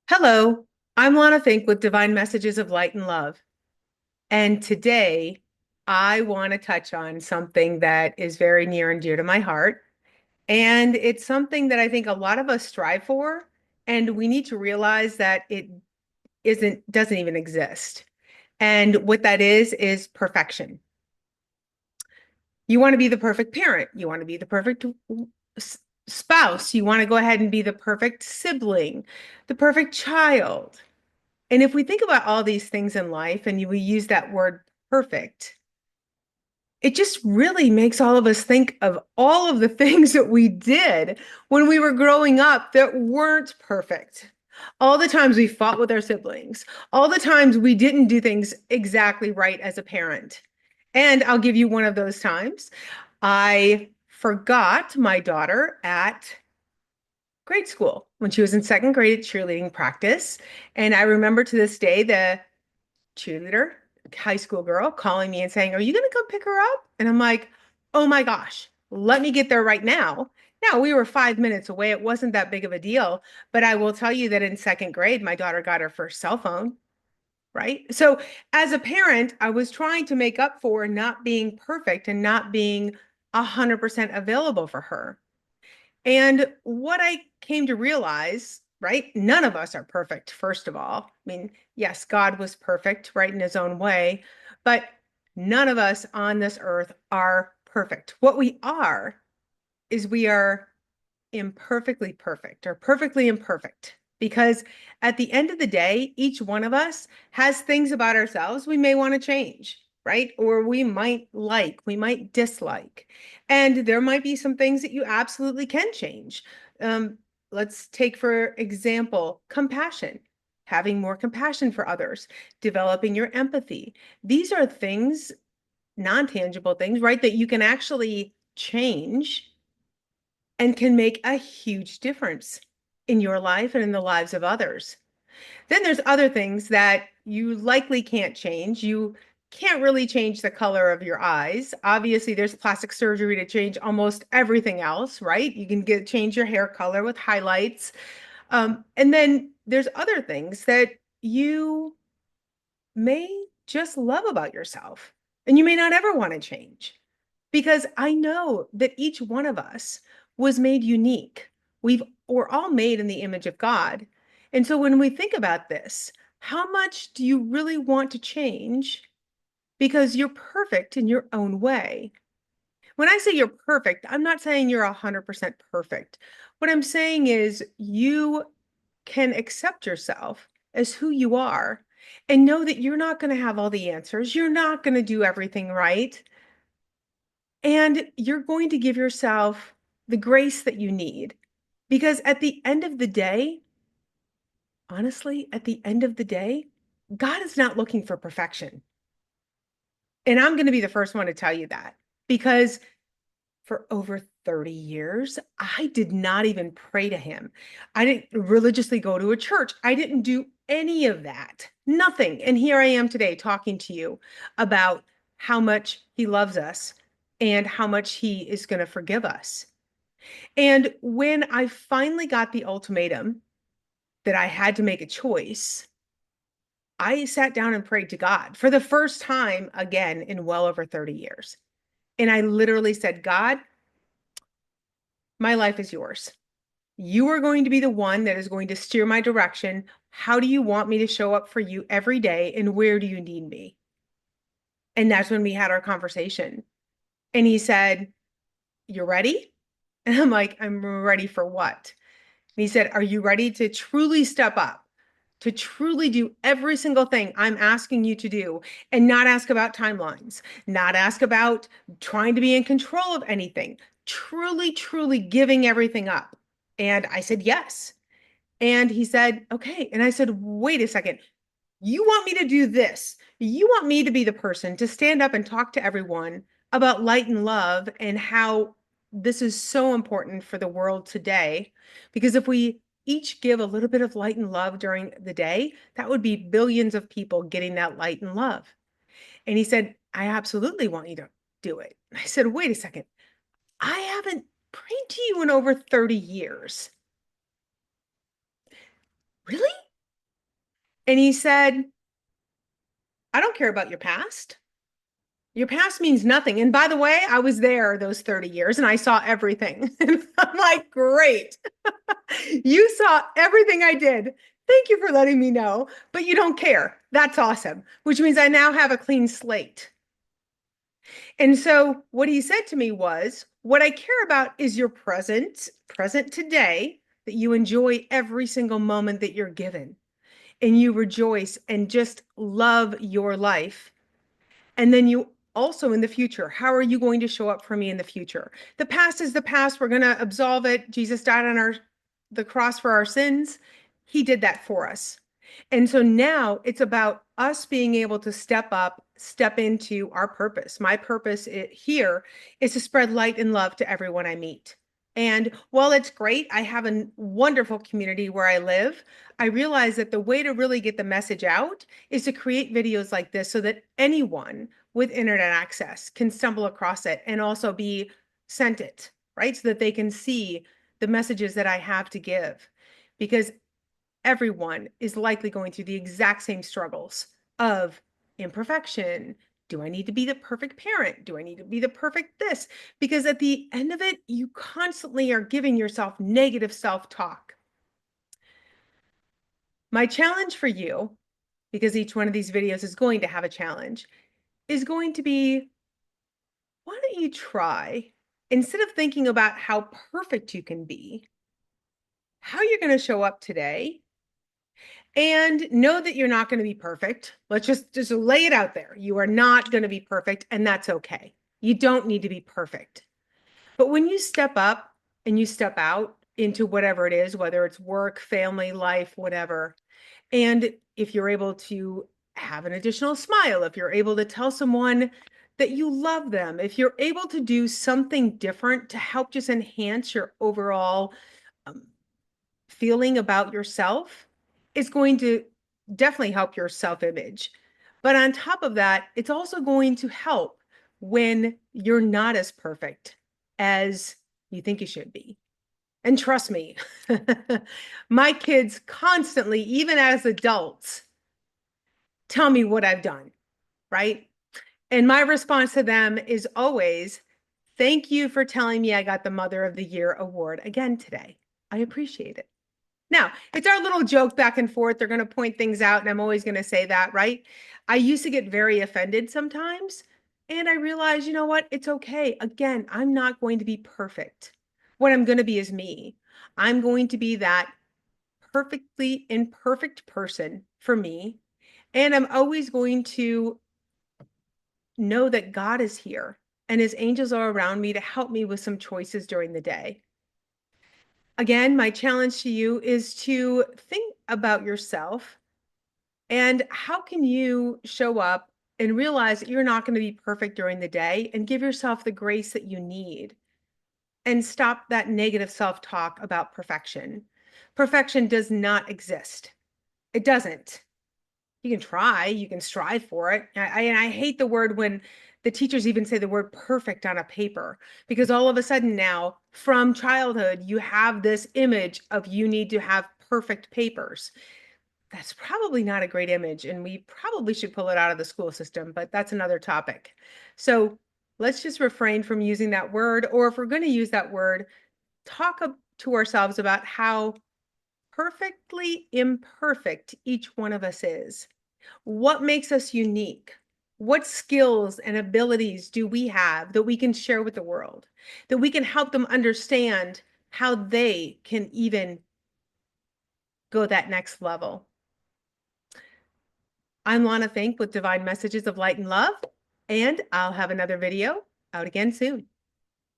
Hello, I'm Lana Fink with Divine Messages of Light and Love. And today I want to touch on something that is very near and dear to my heart. And it's something that I think a lot of us strive for. And we need to realize that doesn't even exist. And what that is perfection. You want to be the perfect parent. You want to be the perfect s- spouse. You want to go ahead and be the perfect sibling, the perfect child. And if we think about all these things in life and we use that word perfect, it just really makes all of us think of all of the things that we did when we were growing up that weren't perfect. All the times we fought with our siblings, all the times we didn't do things exactly right as a parent. And I'll give you one of those times. I forgot my daughter at grade school when she was in second grade cheerleading practice. And I remember to this day the cheerleader, high school girl, calling me and saying, "Are you going to come pick her up?" And I'm like, "Oh my gosh, let me get there right now." Now, we were 5 minutes away. It wasn't that big of a deal. But I will tell you that in second grade, my daughter got her first cell phone, right? So as a parent, I was trying to make up for not being perfect and not being 100% available for her. And what I came to realize, right? None of us are perfect, first of all. I mean, yes, God was perfect, right, in his own way, but none of us on this earth are perfect. What we are is we are imperfectly perfect or perfectly imperfect. Because at the end of the day, each one of us has things about ourselves we may want to change, right? Or we might like, we might dislike. And there might be some things that you absolutely can change. Um, let's take, for example, compassion, having more compassion for others, developing your empathy. These are things, non-tangible things, right, that you can actually change and can make a huge difference in your life and in the lives of others. Then there's other things that you likely can't change. You can't really change the color of your eyes. Obviously, there's plastic surgery to change almost everything else, right? You can get change your hair color with highlights. And then there's other things that you may just love about yourself and you may not ever want to change. Because I know that each one of us was made unique. We're all made in the image of God. And so when we think about this, how much do you really want to change? Because you're perfect in your own way. When I say you're perfect, I'm not saying you're 100% perfect. What I'm saying is you can accept yourself as who you are and know that you're not going to have all the answers. You're not going to do everything right. And you're going to give yourself the grace that you need. Because at the end of the day, honestly, at the end of the day, God is not looking for perfection. And I'm going to be the first one to tell you that because for over 30 years, I did not even pray to him. I didn't religiously go to a church. I didn't do any of that. Nothing. And here I am today talking to you about how much he loves us and how much he is going to forgive us. And when I finally got the ultimatum that I had to make a choice, I sat down and prayed to God for the first time again in well over 30 years. And I literally said, "God, my life is yours. You are going to be the one that is going to steer my direction. How do you want me to show up for you every day? And where do you need me?" And that's when we had our conversation. And he said, "You're ready?" And I'm like, "I'm ready for what?" And he said, "Are you ready to truly step up, to truly do every single thing I'm asking you to do and not ask about timelines, not ask about trying to be in control of anything, truly, truly giving everything up?" And I said, "Yes." And he said, "Okay." And I said, "Wait a second. You want me to do this? You want me to be the person to stand up and talk to everyone about light and love and how this is so important for the world today? Because if we each give a little bit of light and love during the day, that would be billions of people getting that light and love." And he said, "I absolutely want you to do it." I said, "Wait a second. I haven't prayed to you in over 30 years." "Really?" And he said, I don't care about your past. Your past means nothing. And by the way, I was there those 30 years and I saw everything. And I'm like, great. You saw everything I did. Thank you for letting me know, but you don't care. That's awesome, which means I now have a clean slate. And so what he said to me was, what I care about is your present today, that you enjoy every single moment that you're given and you rejoice and just love your life. And then you also in the future, how are you going to show up for me in the future? The past is the past. We're going to absolve it. Jesus died on the cross for our sins. He did that for us. And so now it's about us being able to step up, step into our purpose. My purpose here is to spread light and love to everyone I meet. And while it's great, I have a wonderful community where I live. I realize that the way to really get the message out is to create videos like this so that anyone with internet access can stumble across it and also be sent it, right? So that they can see the messages that I have to give. Because everyone is likely going through the exact same struggles of imperfection. Do I need to be the perfect parent? Do I need to be the perfect this? Because at the end of it, you constantly are giving yourself negative self-talk. My challenge for you, because each one of these videos is going to have a challenge, is going to be, why don't you try, instead of thinking about how perfect you can be, how you're going to show up today, and know that you're not going to be perfect. Let's just lay it out there. You are not going to be perfect, and that's okay. You don't need to be perfect. But when you step up and you step out into whatever it is, whether it's work, family, life, whatever, and if you're able to have an additional smile, if you're able to tell someone that you love them, if you're able to do something different to help just enhance your overall um, feeling about yourself, is going to definitely help your self-image. But on top of that, it's also going to help when you're not as perfect as you think you should be. And trust me, my kids constantly, even as adults, tell me what I've done, right? And my response to them is always, thank you for telling me I got the Mother of the Year award again today. I appreciate it. Now, it's our little joke back and forth. They're going to point things out, and I'm always going to say that, right? I used to get very offended sometimes, and I realized, you know what? It's okay. Again, I'm not going to be perfect. What I'm going to be is me. I'm going to be that perfectly imperfect person for me. And I'm always going to know that God is here and his angels are around me to help me with some choices during the day. Again, my challenge to you is to think about yourself and how can you show up and realize that you're not going to be perfect during the day and give yourself the grace that you need and stop that negative self-talk about perfection. Perfection does not exist. It doesn't. You can try, you can strive for it. And I hate the word when the teachers even say the word perfect on a paper, because all of a sudden now from childhood, you have this image of you need to have perfect papers. That's probably not a great image, and we probably should pull it out of the school system, but that's another topic. So let's just refrain from using that word, or if we're going to use that word, talk to ourselves about how perfectly imperfect each one of us is. What makes us unique? What skills and abilities do we have that we can share with the world, that we can help them understand how they can even go that next level? I'm Lana Fink with Divine Messages of Light and Love, and I'll have another video out again soon.